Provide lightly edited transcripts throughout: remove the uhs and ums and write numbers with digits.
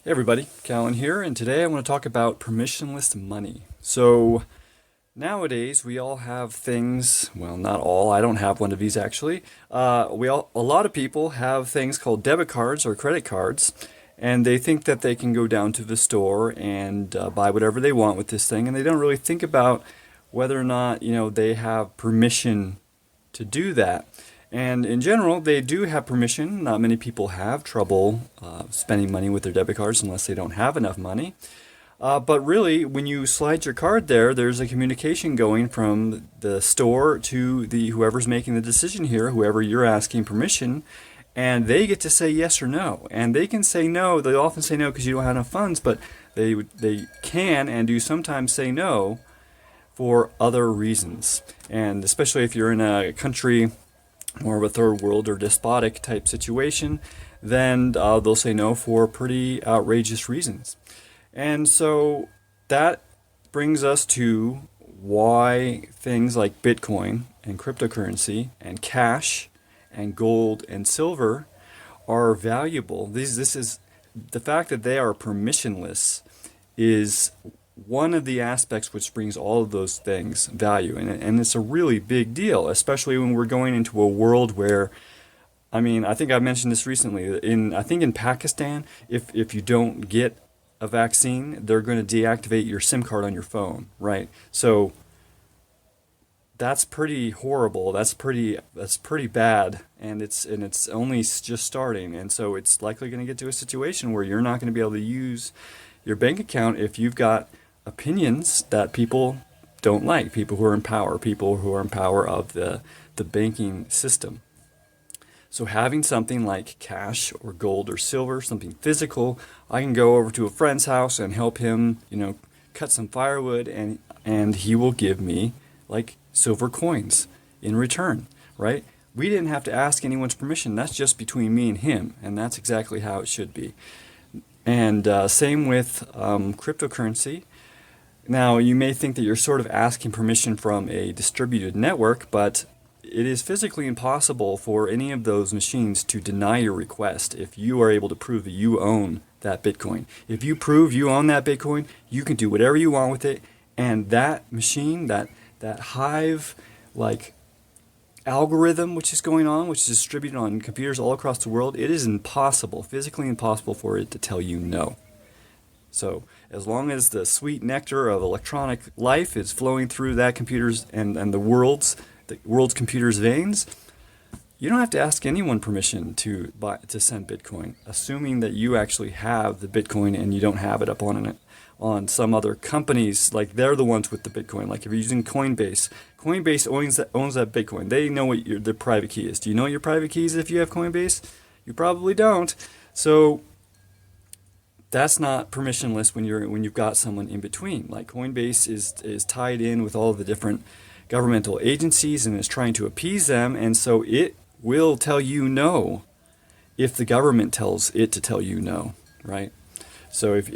Hey everybody, Cahlen here, and today I want to talk about permissionless money. So nowadays we all have things, well, not all, I don't have one of these actually. A lot of people have things called debit cards or credit cards, and they think that they can go down to the store and buy whatever they want with this thing, and they don't really think about whether or not, they have permission to do that. And in general, they do have permission. Not many people have trouble spending money with their debit cards unless they don't have enough money. But really, when you slide your card there, there's a communication going from the store to the whoever's making the decision here, whoever you're asking permission, and they get to say yes or no. And they can say no. They often say no because you don't have enough funds, but they can and do sometimes say no for other reasons. And especially if you're in a country more of a third world or despotic type situation, then they'll say no for pretty outrageous reasons. And so that brings us to why things like Bitcoin and cryptocurrency and cash and gold and silver are valuable. This is the fact that they are permissionless is one of the aspects which brings all of those things value. And it's a really big deal, especially when we're going into a world where, I think I mentioned this recently. I think in Pakistan, if you don't get a vaccine, they're going to deactivate your SIM card on your phone, right? So that's pretty horrible. That's pretty bad, and it's only just starting. And so it's likely going to get to a situation where you're not going to be able to use your bank account if you've got opinions that people don't like, people who are in power of the banking system. So having something like cash or gold or silver, something physical, I can go over to a friend's house and help him, cut some firewood, and he will give me like silver coins in return, right? We didn't have to ask anyone's permission. That's just between me and him, and that's exactly how it should be. And same with cryptocurrency. Now, you may think that you're sort of asking permission from a distributed network, but it is physically impossible for any of those machines to deny your request if you are able to prove that you own that Bitcoin. If you prove you own that Bitcoin, you can do whatever you want with it, and that machine, that hive like algorithm which is going on, which is distributed on computers all across the world, it is impossible, physically impossible for it to tell you no. So as long as the sweet nectar of electronic life is flowing through that computer's and the world's computer's veins, you don't have to ask anyone permission to send Bitcoin, assuming that you actually have the Bitcoin and you don't have it up on some other companies, like they're the ones with the Bitcoin. Like if you're using Coinbase, Coinbase owns that Bitcoin. They know what their private key is. Do you know what your private key is if you have Coinbase? You probably don't. So that's not permissionless when you've got someone in between. Like Coinbase is tied in with all of the different governmental agencies and is trying to appease them, and so it will tell you no if the government tells it to tell you no, right? So if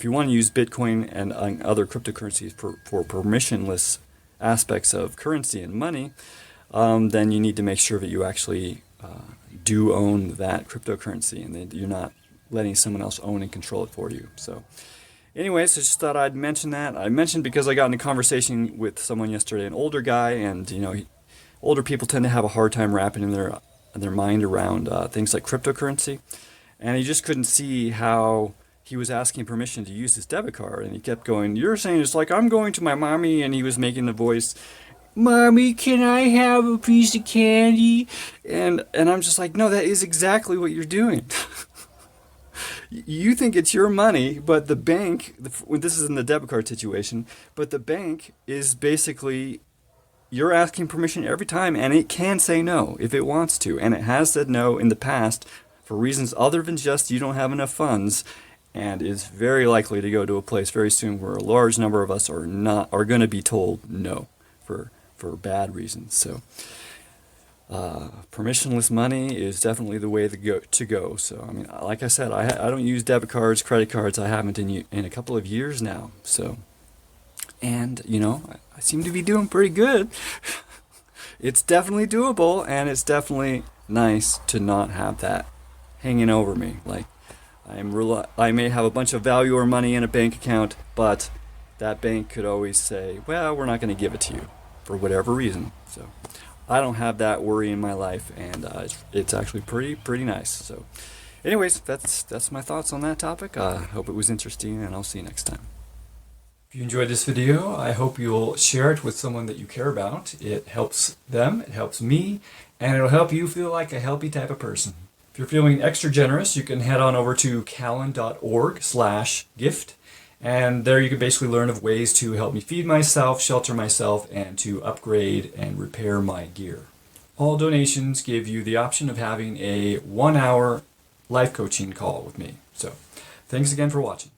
you want to use Bitcoin and other cryptocurrencies for permissionless aspects of currency and money, then you need to make sure that you actually do own that cryptocurrency and that you're not letting someone else own and control it for you. So anyways, I just thought I'd mention that. I mentioned because I got in a conversation with someone yesterday, an older guy, and older people tend to have a hard time wrapping their mind around things like cryptocurrency, and he just couldn't see how he was asking permission to use his debit card, and he kept going, "You're saying it's like I'm going to my mommy," and he was making the voice, "Mommy, can I have a piece of candy?" And I'm just like, no, that is exactly what you're doing. You think it's your money, but the bank, this is in the debit card situation, but the bank is basically, you're asking permission every time, and it can say no if it wants to. And it has said no in the past for reasons other than just you don't have enough funds, and is very likely to go to a place very soon where a large number of us are going to be told no for bad reasons. So permissionless money is definitely the way to go. So like I said, I don't use debit cards, credit cards. I haven't in a couple of years now. So, and I seem to be doing pretty good. It's definitely doable, and it's definitely nice to not have that hanging over me. Like, I may have a bunch of value or money in a bank account, but that bank could always say, well, we're not going to give it to you for whatever reason. So I don't have that worry in my life, and it's actually pretty nice. So anyways, that's my thoughts on that topic. I hope it was interesting, and I'll see you next time. If you enjoyed this video, I hope you'll share it with someone that you care about. It helps them, it helps me, and it'll help you feel like a healthy type of person. If you're feeling extra generous, you can head on over to cahlen.org/gift, and there you can basically learn of ways to help me feed myself, shelter myself, and to upgrade and repair my gear. All donations give you the option of having a 1-hour life coaching call with me. So thanks again for watching.